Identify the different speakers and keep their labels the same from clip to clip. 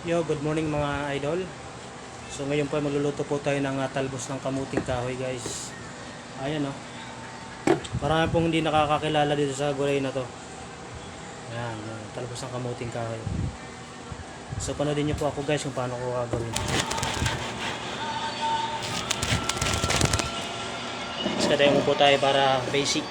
Speaker 1: Yo, good morning mga idol. So ngayon po magluluto po tayo ng talbos ng kamuting kahoy, guys. Ayan oh. Marami pong hindi nakakakilala dito sa gulay na to. Ayan, talbos ng kamuting kahoy. So panoodin niyo po ako, guys, kung paano ko gagawin. Skadayin mo po tayo para basic.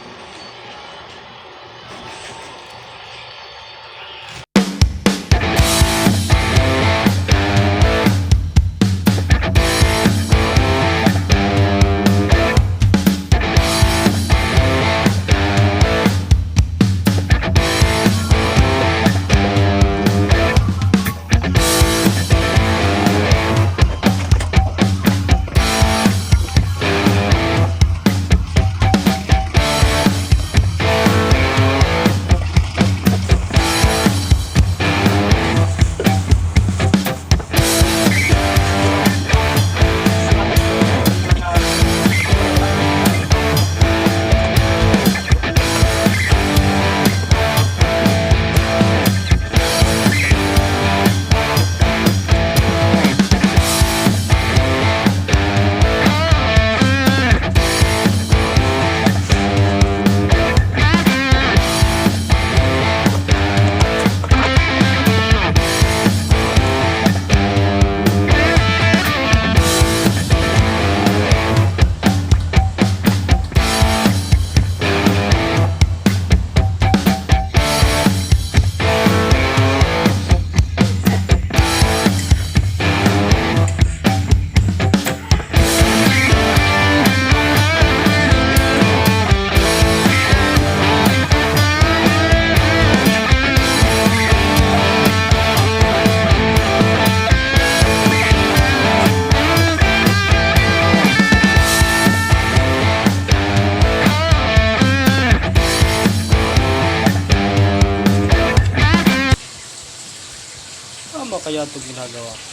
Speaker 1: Tama kaya itong ginagawa ko?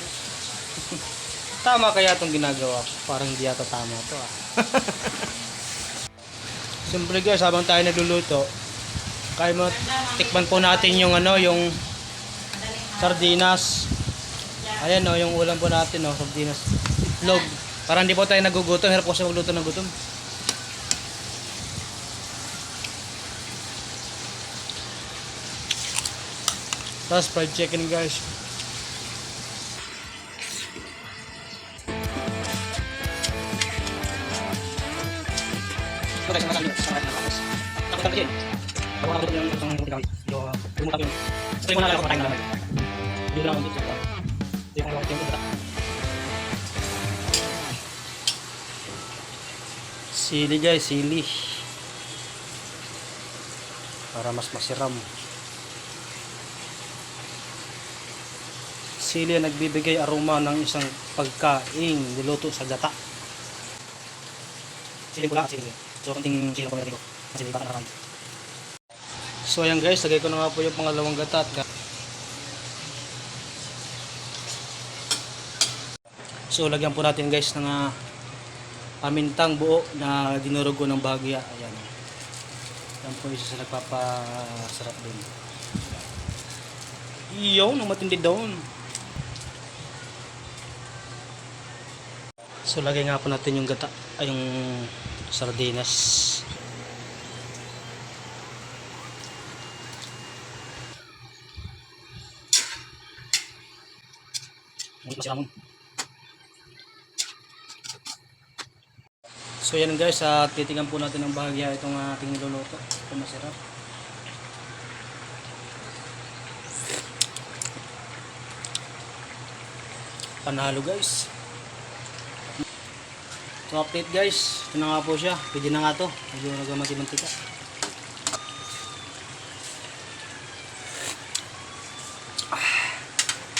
Speaker 1: Tama kaya itong ginagawa ko? Parang hindi yata tama ito ah. Siyempre guys, habang tayo nagluluto, kaya mo tikman po natin yung yung sardinas. Ayan yung ulam po natin sardinas. Itlog. Para hindi po tayo nagugutom, hirap po siya magluto ng gutom. Tapos fried chicken, guys. Guys, ang nakalito sa akin ng kapos. Tapos ang kajin. Ako nakabot yung isang mutikawit. Yung mutap yung... So yung mga nakalito patayin na naman. Yung lang ang dito. Yung mga yung mutap. Sili, guys, sili. Para mas masiram. Sili ang nagbibigay aroma ng isang pagkaing niluto sa gata. Sili pula at sili. So, konting sili po natin ko. Kasi baka nakarami. So, ayan guys. Lagay ko na nga po yung pangalawang gata. So, lagyan po natin guys ng pamintang buo na dinurugo ng bahagya. Ayan. Yan po isa sa nagpapasarap din. Iyaw, nang matindi doon. So, lagay nga po natin yung gata. Ay, yung sardinas. So yan guys, titigan po natin ng bahagya itong ating niluluto. Ito masarap. Panalo guys. So update guys, ito na nga po siya. Pwede na nga to. Medyo nagmamati-mantika.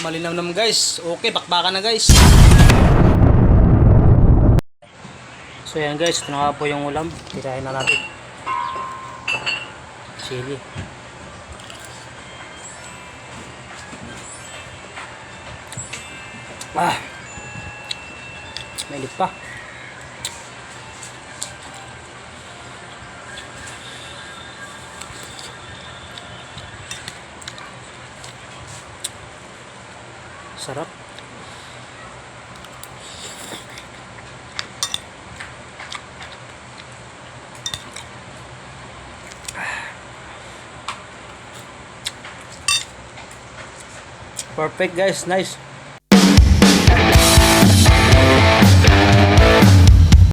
Speaker 1: Malinaw naman guys. Okay, bakbakan na guys. So yan guys, ito na nga po yung ulam. Tirahin na natin. Sili. Mainit pa. Sarap. Perfect guys, nice.